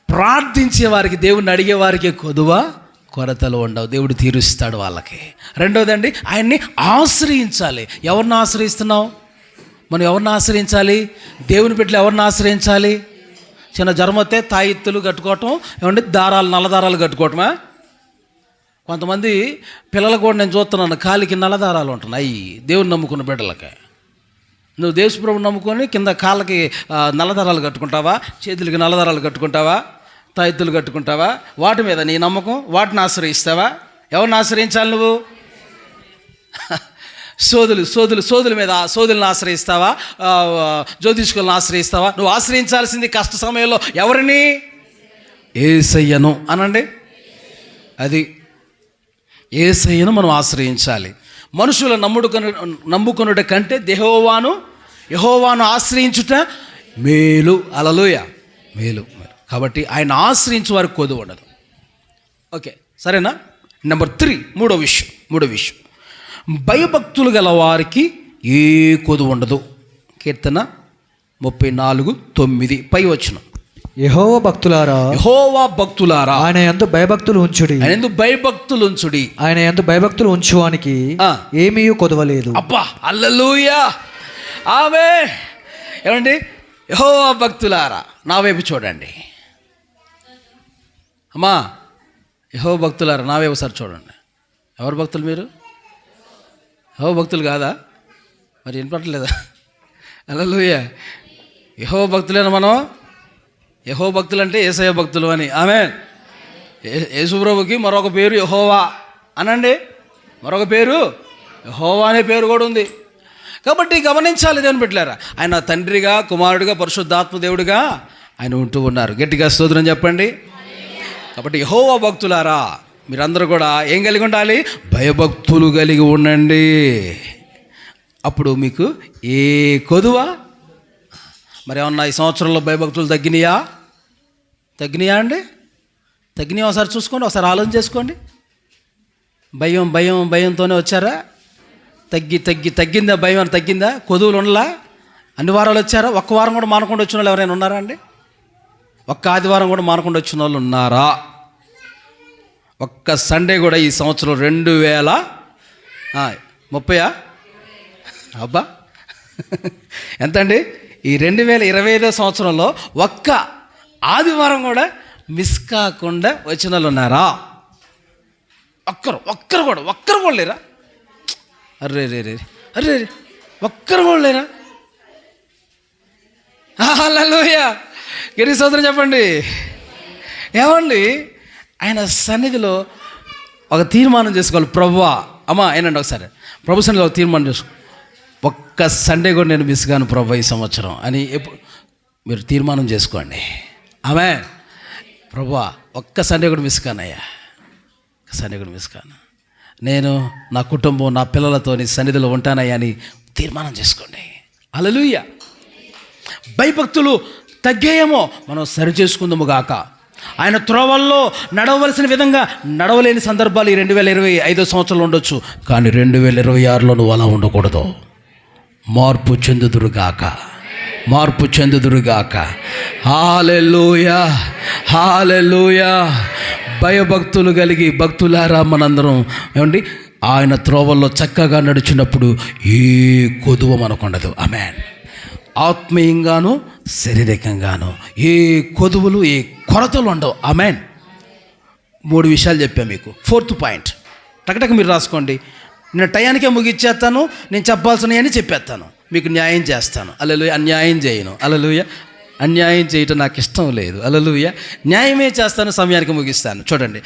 ప్రార్థించే వారికి, దేవుణ్ణి అడిగే వారికి కొదువ కొరతలు ఉండవు. దేవుడు తీరుస్తాడు వాళ్ళకి. రెండోదండి, ఆయన్ని ఆశ్రయించాలి. ఎవరిని ఆశ్రయిస్తున్నావు? మనం ఎవరిని ఆశ్రయించాలి? దేవుని బిడ్డలు ఎవరిని ఆశ్రయించాలి? చిన్న జ్వరం వస్తే తాయిత్తులు కట్టుకోవటం, ఏమంటే దారాలు, నల్ల దారాలు కట్టుకోవటమా? కొంతమంది పిల్లలు కూడా నేను చూస్తున్నాను, కాలికి నల్లదారాలు ఉంటున్నాయి. దేవుని నమ్ముకున్న బిడ్డలకి. నువ్వు దేశప్రభుని నమ్ముకొని కింద కాళ్ళకి నల్లదారాలు కట్టుకుంటావా? చేతులకి నల్లదారాలు కట్టుకుంటావా? తాయిత్తులు కట్టుకుంటావా? వాటి మీద నీ నమ్మకం. వాటిని ఆశ్రయిస్తావా? ఎవరిని ఆశ్రయించాలి నువ్వు? సోదుల మీద సోదులను ఆశ్రయిస్తావా? జ్యోతిష్కులను ఆశ్రయిస్తావా? నువ్వు ఆశ్రయించాల్సింది కష్ట సమయంలో ఎవరిని? యేసయ్యను అనండి. అది యేసయ్యను మనం ఆశ్రయించాలి. మనుషుల నమ్ముకొనుట కంటే యెహోవాను ఆశ్రయించుట మేలు. హల్లెలూయా. మేలు. కాబట్టి ఆయన ఆశ్రయించు వారికి కొదువ ఉండదు. ఓకే, సరేనా? నెంబర్ 3, మూడో విషయం, భయభక్తులు గల వారికి ఏ కొదువ ఉండదు. కీర్తన 34:9 పై వచనం. యెహోవా భక్తులారా ఆయన యందు భయభక్తులు ఉంచుడి. ఆయన యందు భయభక్తులు ఉంచువానికి ఏమీ కొదవలేదు. అబ్బా, హల్లెలూయా, ఆమేన్. ఏమండి? యెహోవా భక్తులారా నా వైపు చూడండి. అమ్మా, యెహోవా భక్తులారా నా వైపు ఒకసారి చూడండి. ఎవరు భక్తులు మీరు? యెహోవా భక్తులు కాదా? మరి వినపడలేదా? హల్లెలూయా. యెహోవా భక్తులేనా మనం? యెహోవా భక్తులు అంటే యేసయ్య భక్తులు అని. ఆమేన్. యేసుప్రభుకి మరొక పేరు యెహోవా అనండి. మరొక పేరు యెహోవా అనే పేరు కూడా ఉంది. కాబట్టి గమనించాలి దేవుని బిడ్డలారా. ఆయన తండ్రిగా, కుమారుడిగా, పరిశుద్ధాత్మ దేవుడిగా ఆయన ఉంటూ ఉన్నారు. గట్టిగా స్తోత్రం చెప్పండి. కాబట్టి యెహోవా భక్తులారా మీరందరూ కూడా ఏం కలిగి ఉండాలి? భయభక్తులు కలిగి ఉండండి. అప్పుడు మీకు ఏ కొదువ? మరి ఏమన్నా ఈ సంవత్సరంలో భయభక్తులు తగ్గినాయా అండి? తగ్గినాయా? ఒకసారి చూసుకోండి, ఒకసారి ఆలోచన చేసుకోండి. భయంతోనే వచ్చారా? తగ్గిందా? భయం అని తగ్గిందా? కొదువులు ఉండలా? అన్ని వారాలు వచ్చారా? ఒక్క వారం కూడా మానకుండా వచ్చిన వాళ్ళు ఎవరైనా ఉన్నారా అండి? ఒక్క ఆదివారం కూడా మానకుండా వచ్చిన వాళ్ళు ఉన్నారా? ఒక్క సండే కూడా ఈ సంవత్సరం 2030 అబ్బా ఎంత అండి? ఈ 2025 సంవత్సరంలో ఒక్క ఆదివారం కూడా మిస్ కాకుండా వచ్చిన వాళ్ళు ఉన్నారా? ఒక్కరు కూడా లేరా? అర్రే ఒక్కరు కూడా లేరా? హల్లెలూయా. గిరి సోదరు చెప్పండి. ఏమండి? ఆయన సన్నిధిలో ఒక తీర్మానం చేసుకోవాలి. ప్రభువా, అమ్మా ఏనండి, ఒకసారి ప్రభు సన్నిధిలో ఒక తీర్మానం చేసుకో. ఒక్క సండే కూడా నేను మిస్ కాను ప్రభు ఈ సంవత్సరం అని మీరు తీర్మానం చేసుకోండి. ఆమె ప్రభువా, ఒక్క సండే కూడా మిస్ కానయ్యా, సండే కూడా మిస్ కాను. నేను నా కుటుంబం, నా పిల్లలతో నీ సన్నిధిలో ఉంటానయ్యా అని తీర్మానం చేసుకోండి. హల్లెలూయా. భయభక్తులు తగ్గేయేమో మనం సరి చేసుకుందాము గాక. ఆయన త్రోవల్లో నడవలసిన విధంగా నడవలేని సందర్భాలు ఈ 2025 సంవత్సరంలో ఉండొచ్చు. కానీ 2026లో నువ్వు అలా ఉండకూడదు. మార్పు చెందుదురుగాక. హల్లెలూయా. భయభక్తులు కలిగి భక్తులారా మనందరం ఏమండి ఆయన త్రోవల్లో చక్కగా నడిచినప్పుడు ఏ కొదువ మనకుండదు. ఆమేన్. ఆత్మీయంగాను శారీరకంగాను ఏ కొదువులు, ఏ కొరతలు ఉండవు. ఆమేన్. 3 విషయాలు చెప్పాను మీకు. 4th పాయింట్ టకటక మీరు రాసుకోండి. నేను టయానికే ముగిచ్చేస్తాను, నేను చెప్పాల్సినవి అని చెప్పేస్తాను, మీకు న్యాయం చేస్తాను. హల్లెలూయా. అన్యాయం చేయను. హల్లెలూయా. అన్యాయం చేయటం నాకు ఇష్టం లేదు. హల్లెలూయా. న్యాయమే చేస్తాను, సమయానికి ముగిస్తాను. చూడండి,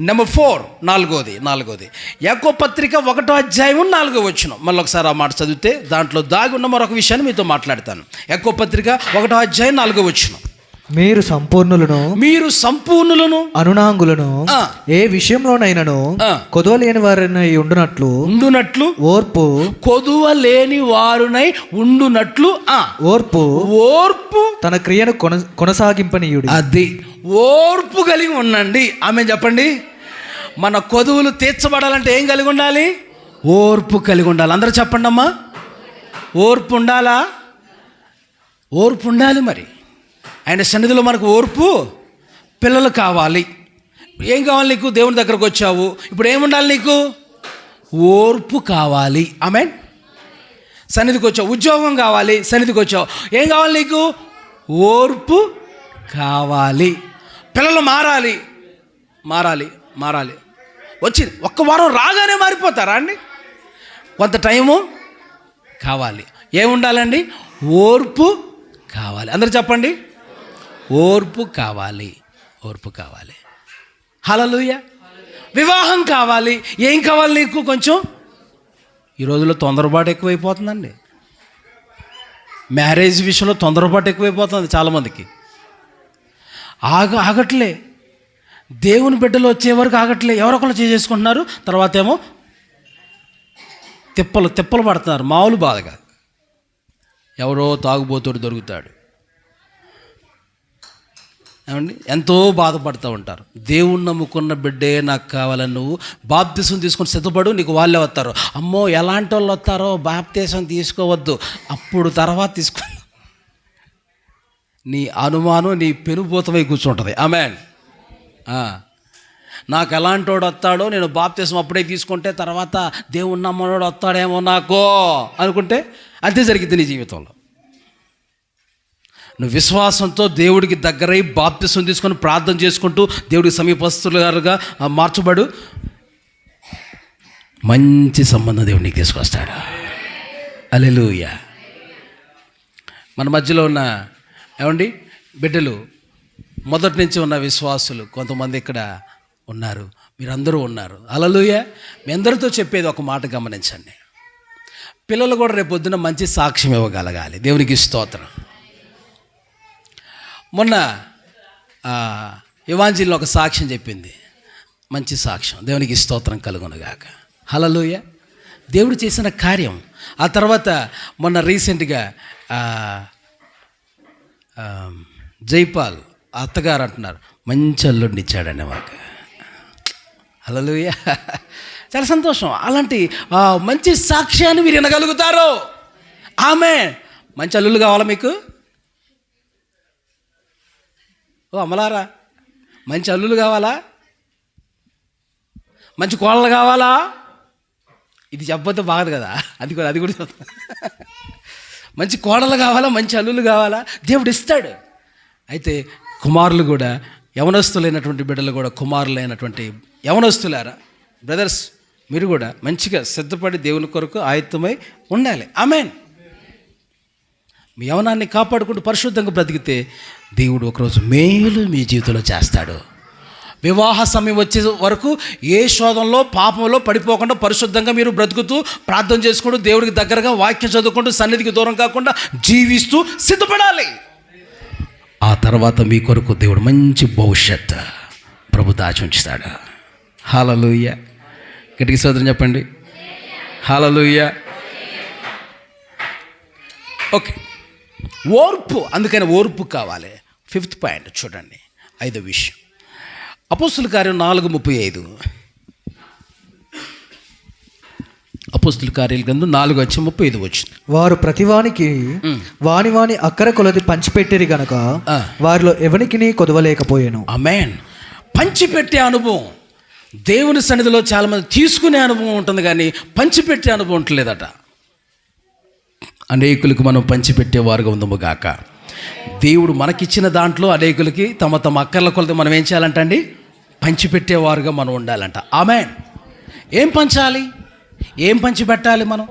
నెంబర్ 4, నాలుగోది యాకోబు పత్రిక 1వ అధ్యాయం 4వ వచనం. మళ్ళీ ఒకసారి ఆ మాట చదివితే దాంట్లో దాగి ఉన్న మరొక విషయాన్ని మీతో మాట్లాడతాను. యాకోబు పత్రిక 1వ అధ్యాయం 4వ వచనం. మీరు సంపూర్ణులను అనునాంగులను ఏ విషయంలోనైనాను కొదవలేని వారినై ఉండునట్లు ఓర్పు, కొదువలేని వారునై ఉండునట్లు ఓర్పు తన క్రియను కొనసాగింపనీయుడు. అది ఓర్పు కలిగి ఉండండి. ఆమె చెప్పండి. మన కొదువులు తీర్చబడాలంటే ఏం కలిగి ఉండాలి? ఓర్పు కలిగి ఉండాలి. అందరూ చెప్పండి అమ్మా. ఓర్పు ఉండాలా? ఓర్పు ఉండాలి. మరి ఆయన సన్నిధిలో మనకు ఓర్పు, పిల్లలు కావాలి. ఏం కావాలి నీకు? దేవుని దగ్గరకు వచ్చావు, ఇప్పుడు ఏముండాలి నీకు? ఓర్పు కావాలి. ఆమేన్. సన్నిధికి వచ్చావు, ఉద్యోగం కావాలి, సన్నిధికి వచ్చావు, ఏం కావాలి నీకు? ఓర్పు కావాలి. పిల్లలు మారాలి. వచ్చి ఒక్క వారం రాగానే మారిపోతారా అండి? కొంత టైము కావాలి. ఏముండాలండి? ఓర్పు కావాలి. అందరూ చెప్పండి. ఓర్పు కావాలి. హల్లెలూయా. వివాహం కావాలి. ఏం కావాలి నీకు? కొంచెం ఈ రోజుల్లో తొందరపాటు ఎక్కువైపోతుందండి. మ్యారేజ్ విషయంలో తొందరపాటు ఎక్కువైపోతుంది చాలామందికి. ఆగట్లే. దేవుని బిడ్డలు వచ్చే వరకు ఆగట్లే. ఎవరొకరు చేసుకుంటున్నారు, తర్వాత ఏమో తిప్పలు పడుతున్నారు. మామూలు బాధ కాదు. ఎవరో తాగుబోతుడు దొరుకుతాడు, ఏమండి, ఎంతో బాధపడుతూ ఉంటారు. దేవుణ్ణి నమ్ముకున్న బిడ్డే నాకు కావాలని నువ్వు బాప్తీసం తీసుకొని సిద్ధపడు, నీకు వాళ్ళే వస్తారు. అమ్మో ఎలాంటి వాళ్ళు వస్తారో, బాప్తీసం తీసుకోవద్దు, అప్పుడు తర్వాత తీసుకో. నీ అనుమానం నీ పెనుభూతమై కూర్చుంటుంది. ఆమేన్. నాకు ఎలాంటి వాడు వస్తాడో, నేను బాప్తీసం అప్పుడే తీసుకుంటే తర్వాత దేవుణ్ణి నమ్మనోడు వస్తాడేమో నాకు అనుకుంటే అంతే జరిగింది నీ జీవితంలో. నువ్వు విశ్వాసంతో దేవుడికి దగ్గరై బాప్తిసం తీసుకొని ప్రార్థన చేసుకుంటూ దేవుడికి సమీపస్తులుగా మార్చబడు. మంచి సంబంధం దేవుడు నీకు తీసుకొస్తాడు. హల్లెలూయా. మన మధ్యలో ఉన్న ఏమండి బిడ్డలు, మొదటి నుంచి ఉన్న విశ్వాసులు కొంతమంది ఇక్కడ ఉన్నారు, మీరందరూ ఉన్నారు. హల్లెలూయా. మీ అందరితో చెప్పేది ఒక మాట గమనించండి. పిల్లలు కూడా రేపొద్దున మంచి సాక్ష్యం ఇవ్వగలగాలి. దేవునికి స్తోత్రం. మొన్న ఎవాంజెలిలో ఒక సాక్ష్యం చెప్పింది, మంచి సాక్ష్యం. దేవునికి స్తోత్రం కలుగునుగాక. హల్లెలూయా. దేవుడు చేసిన కార్యం. ఆ తర్వాత మొన్న రీసెంట్గా జైపాల్ అత్తగారు అంటున్నారు, మంచి అల్లుడిని ఇచ్చాడండి మాకు. హల్లెలూయా. చాలా సంతోషం. అలాంటి మంచి సాక్ష్యాన్ని మీరు వినగలుగుతారు. ఆమె మంచి అల్లుళ్ళు కావాలా మీకు? ఓ అమలారా, మంచి అల్లులు కావాలా? మంచి కోళ్ళలు కావాలా? ఇది చెప్పొద్దు బాగదు కదా. అది కూడా మంచి కోడలు కావాలా? మంచి అల్లులు కావాలా? దేవుడు ఇస్తాడు. అయితే కుమారులు కూడా, యవనస్తులైనటువంటి బిడ్డలు కూడా కుమారులైనటువంటి యవనస్తులారా, బ్రదర్స్, మీరు కూడా మంచిగా సిద్ధపడి దేవుని కొరకు ఆయత్తమై ఉండాలి. ఆమేన్. మీ యవనాన్ని కాపాడుకుంటూ పరిశుద్ధంగా బ్రతికితే దేవుడు ఒకరోజు మేలు మీ జీవితంలో చేస్తాడు. వివాహ సమయం వచ్చే వరకు ఏ శోధంలో పాపంలో పడిపోకుండా పరిశుద్ధంగా మీరు బ్రతుకుతూ ప్రార్థన చేసుకుంటూ దేవుడికి దగ్గరగా వాక్యం చదువుకుంటూ సన్నిధికి దూరం కాకుండా జీవిస్తూ సిద్ధపడాలి. ఆ తర్వాత మీ కొరకు దేవుడు మంచి భవిష్యత్ ప్రభు దాచి ఉంచుతాడు. హల్లెలూయా. గట్టిగా స్తోత్రం చెప్పండి. హల్లెలూయా. ఓకే, ఓర్పు. అందుకని ఓర్పు కావాలి. 5th పాయింట్ చూడండి, 5వ విషయం. అపోస్తుల కార్యం 4:35. అపోస్తుల కార్యాల గ్రంథం 4:35 వచ్చింది. వారు ప్రతివానికి వాని అక్కర కొలది పంచిపెట్టిరి గనక వారిలో ఎవనికి కొదవలేకపోయాను. ఆమేన్. పంచిపెట్టే అనుభవం. దేవుని సన్నిధిలో చాలామంది తీసుకునే అనుభవం ఉంటుంది, కానీ పంచిపెట్టే అనుభవం ఉంటలేదట. అనేకులకు మనం పంచిపెట్టేవారుగా ఉందము గాక. దేవుడు మనకిచ్చిన దాంట్లో అనేకులకి తమ అక్కర్ల కొలది మనం ఏం చేయాలంటండి? పంచిపెట్టేవారుగా మనం ఉండాలంట. ఆమేన్. ఏం పంచాలి, ఏం పంచిపెట్టాలి? మనం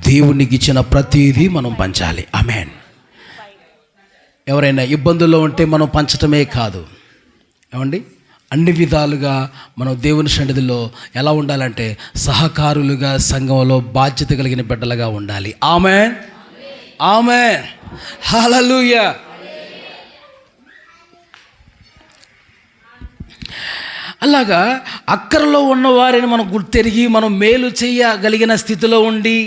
దేవునికి ఇచ్చిన ప్రతిదీ మనం పంచాలి. ఆమేన్. ఎవరైనా ఇబ్బందుల్లో ఉంటే మనం పంచటమే కాదు, ఏమండి, అన్ని విధాలుగా మనం దేవుని సన్నిధిలో ఎలా ఉండాలంటే సహకారులుగా, సంఘంలో బాధ్యత కలిగిన బిడ్డలుగా ఉండాలి. ఆమేన్, ఆమేన్, హల్లెలూయా. అలాగా అక్కరలో ఉన్న వారిని మనం గుర్తెరిగి మనం మేలు చేయగలిగిన స్థితిలో ఉండి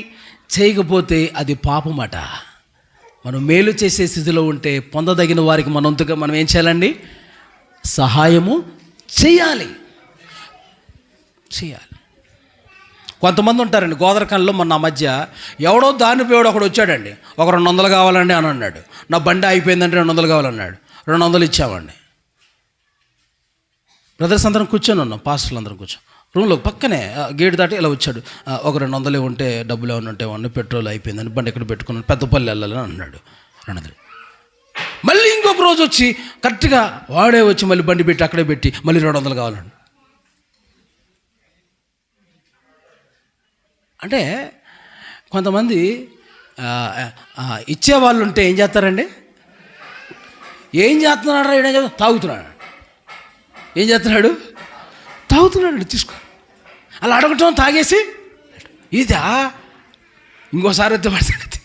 చేయకపోతే అది పాపమట. మనం మేలు చేసే స్థితిలో ఉంటే పొందదగిన వారికి మనంతగా మనం ఏం చేయాలండి? సహాయము చేయాలి. కొంతమంది ఉంటారండి గోదరకాలలో. మొన్న ఆ మధ్య ఎవడో దాని పేవాడు ఒకడు వచ్చాడండి. ఒక 200 కావాలండి అని అన్నాడు. నా బండి అయిపోయిందంటే 200 కావాలన్నాడు. 200 ఇచ్చామండి. బ్రదర్స్ అందరం కూర్చొని ఉన్నాం, పాస్టర్లు అందరం కూర్చొని రూమ్లో పక్కనే గేట్ దాటి ఇలా వచ్చాడు. ఒక 200 ఉంటే డబ్బులు ఏమైనా ఉంటే ఏమన్నా, పెట్రోల్ అయిపోయిందని బండి ఎక్కడ పెట్టుకున్నాను, పెద్దపల్లి వెళ్ళాలని అన్నాడు. 200. మళ్ళీ ఇంకొక రోజు వచ్చి కరెక్ట్గా వాడే వచ్చి మళ్ళీ బండి పెట్టి అక్కడే పెట్టి మళ్ళీ 200 కావాలండి. అంటే కొంతమంది ఇచ్చేవాళ్ళు ఉంటే ఏం చేస్తారండి? ఏం చేస్తున్నాడు? ఏం తాగుతున్నాడు. ఏం చేస్తున్నాడు? తాగుతున్నాడు. తీసుకో. అలా అడగటం, తాగేసి ఇదా ఇంకోసారి అయితే పడుతుంది.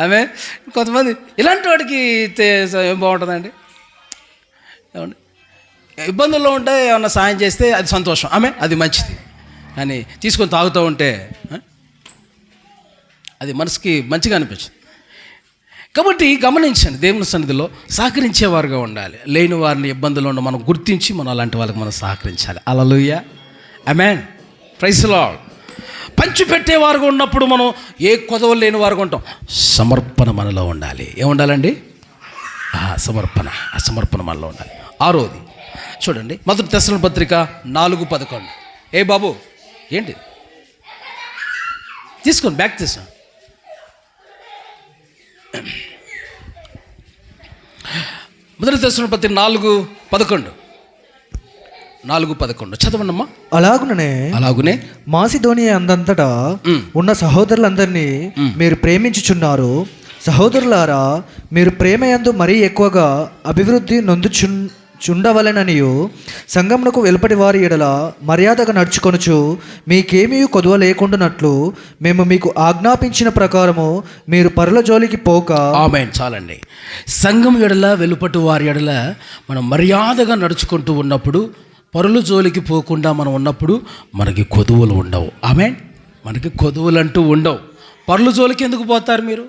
ఆమె కొంతమంది ఇలాంటి వాడికి ఏం బాగుంటుందండి? ఏమండి, ఇబ్బందుల్లో ఉంటే ఏమన్నా సాయం చేస్తే అది సంతోషం, ఆమె అది మంచిది. కానీ తీసుకొని తాగుతూ ఉంటే అది మనసుకి మంచిగా అనిపించింది. కాబట్టి గమనించండి, దేవుని సన్నిధిలో సహకరించేవారుగా ఉండాలి. లేని వారిని ఇబ్బందుల్లో ఉన్న మనం గుర్తించి మనం అలాంటి వాళ్ళకి మనం సహకరించాలి. హల్లెలూయా, ఆమేన్, ప్రైజ్ ది లార్డ్. పంచిపెట్టేవారుగా ఉన్నప్పుడు మనం ఏ కొదవలు లేని వారుగా ఉంటాం. సమర్పణ మనలో ఉండాలి. ఏముండాలండి? సమర్పణ. ఆ సమర్పణ మనలో ఉండాలి. 6వది చూడండి, మొదటి తెస్సలోనికీయుల పత్రిక 4:11. ఏ బాబు ఏంటి తీసుకోండి, బ్యాగ్ తీసుకోండి. మొదటి తెస్సలోనికీయుల పత్రిక 4:11 చదవండి అమ్మా. అలాగునే మాసిదోనియా అందంతటా ఉన్న సహోదరులందరినీ మీరు ప్రేమించుచున్నారు. సహోదరులారా, మీరు ప్రేమయందు మరీ ఎక్కువగా అభివృద్ధి చుండవలెననియు సంఘమునకు వెలుపటి వారి ఎడల మర్యాదగా నడుచుకొనుచు మీకేమీ కొదువ లేకుండానట్లు మేము మీకు ఆజ్ఞాపించిన ప్రకారము మీరు పరుల జోలికి పోక. ఆమేన్. చాలండి. సంఘం ఎడల, వెలుపటి వారి ఎడల మనం మర్యాదగా నడుచుకుంటూ ఉన్నప్పుడు, పరుల జోలికి పోకుండా మనం ఉన్నప్పుడు మనకి కొదువులు ఉండవు. ఆమేన్. మనకి కొదువులు అంటూ ఉండవు. పరుల జోలికి ఎందుకు పోతారు మీరు?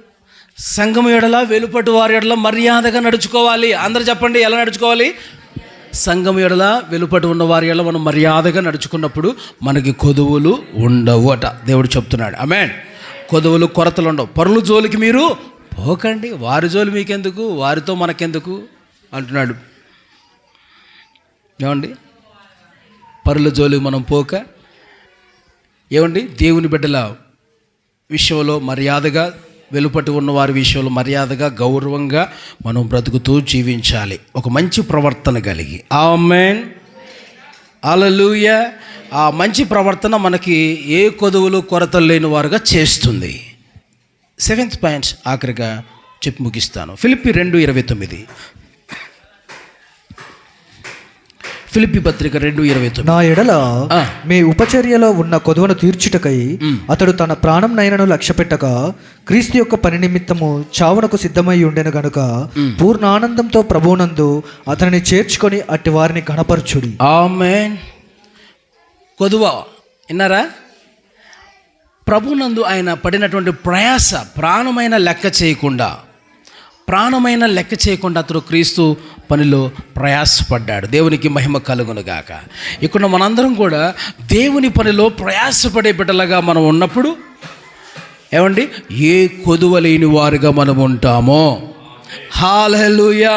సంఘం ఎడల, వెలుపటి వారి ఎడల మర్యాదగా నడుచుకోవాలి. అందరూ చెప్పండి, ఎలా నడుచుకోవాలి? సంఘం ఎడల, వెలుపటి ఉన్న వారి ఎడల మనం మర్యాదగా నడుచుకున్నప్పుడు మనకి కొదువులు ఉండవు అట దేవుడు చెప్తున్నాడు. ఆమేన్. కొదువులు, కొరతలు ఉండవు. పరుల జోలికి మీరు పోకండి. వారి జోలి మీకెందుకు, వారితో మనకెందుకు అంటున్నాడు. ఏమండి, పరుల జోలికి మనం పోక, ఏమండి, దేవుని బిడ్డల విషయంలో మర్యాదగా, వెలుపటి ఉన్న వారి విషయంలో మర్యాదగా, గౌరవంగా మనం బ్రతుకుతూ జీవించాలి, ఒక మంచి ప్రవర్తన కలిగి. ఆమేన్, హల్లెలూయా. ఆ మంచి ప్రవర్తన మనకి ఏ కొదువులు, కొరతలు లేని వారుగా చేస్తుంది. 7th పాయింట్స్ ఆఖరిగా చెప్పి ముగిస్తాను. ఫిలిప్పీ 2:29. ఫిలిప్పీ పత్రిక 2:29. నా ఎడల మీ ఉపచర్యలో ఉన్న కొదువను తీర్చుటకై అతడు తన ప్రాణం నైనను లక్ష్యపెట్టక క్రీస్తు యొక్క పని నిమిత్తము చావునకు సిద్ధమై ఉండెను గనుక పూర్ణానందంతో ప్రభువునందు అతనిని చేర్చుకొని అట్టి వారిని కనపరచుడి. ఆమేన్. కొదువ విన్నారా? ప్రభునందు ఆయన పడినటువంటి ప్రయాస ప్రాణమైన లెక్క చేయకుండా అతడు క్రీస్తు పనిలో ప్రయాసపడ్డాడు. దేవునికి మహిమ కలుగునుగాక. ఇక్కడ మనందరం కూడా దేవుని పనిలో ప్రయాసపడే బిడ్డలుగా మనం ఉన్నప్పుడు, ఏమండి, ఏ కొదువ లేని వారుగా మనం ఉంటామో. హల్లెలూయా.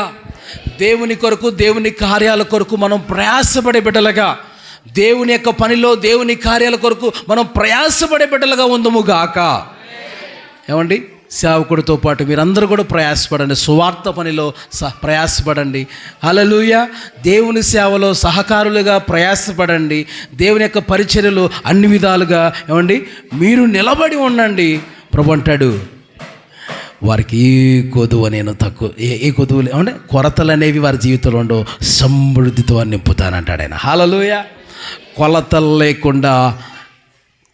దేవుని కొరకు, దేవుని కార్యాల కొరకు మనం ప్రయాసపడే బిడ్డలుగా, దేవుని యొక్క పనిలో, దేవుని కార్యాల కొరకు మనం ప్రయాసపడే బిడ్డలుగా ఉందము గాక. ఏమండి, సేవకుడితో పాటు మీరందరూ కూడా ప్రయాసపడండి, సువార్త పనిలో ప్రయాసపడండి. హల్లెలూయా. దేవుని సేవలో సహకారులుగా ప్రయాసపడండి. దేవుని యొక్క పరిచర్యలు అన్ని విధాలుగా ఏమండి మీరు నిలబడి ఉండండి. ప్రభు అంటాడు, వారికి ఏ కొదువ నేను తక్కువ ఏ కొదువులు ఏమంటే కొరతలు అనేవి వారి జీవితంలో ఉండవు, సమృద్ధితో నింపుతానంటాడు ఆయన. హల్లెలూయా. కొలతలు లేకుండా,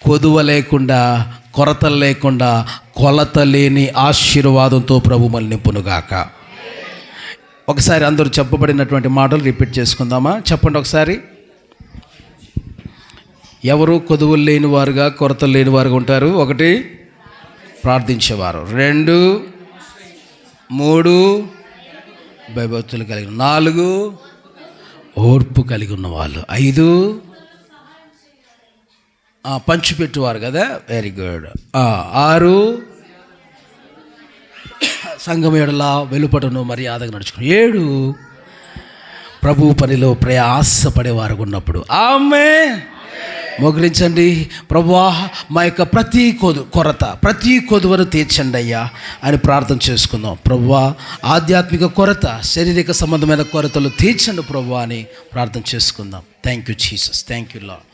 కొదువ లేకుండా, కొరతలు లేకుండా, కొలత లేని ఆశీర్వాదంతో ప్రభు మళ్ళీ నింపునుగాక. ఒకసారి అందరూ చెప్పబడినటువంటి మాటలు రిపీట్ చేసుకుందామా? చెప్పండి ఒకసారి. ఎవరు కొదువులు లేని వారుగా, కొరతలు లేని వారుగా ఉంటారు? 1, ప్రార్థించేవారు. 2, 3, భయభక్తులు కలిగిన. 4, ఓర్పు కలిగి ఉన్నవాళ్ళు. 5, పంచిపెట్టువారు కదా, వెరీ గుడ్. 6, సంఘం ఎడల వెలుపటను మర్యాదగా నడుచుకుని. 7, ప్రభు పనిలో ప్రయాసపడేవారు ఉన్నప్పుడు. ఆమేన్. మోకరించండి. ప్రభువా, మా యొక్క ప్రతి కొరత, ప్రతి కొదువను తీర్చండి అయ్యా అని ప్రార్థన చేసుకుందాం. ప్రభువా, ఆధ్యాత్మిక కొరత, శారీరక సంబంధమైన కొరతలు తీర్చండి ప్రభువా అని ప్రార్థన చేసుకుందాం. Thank you Jesus. Thank you lord.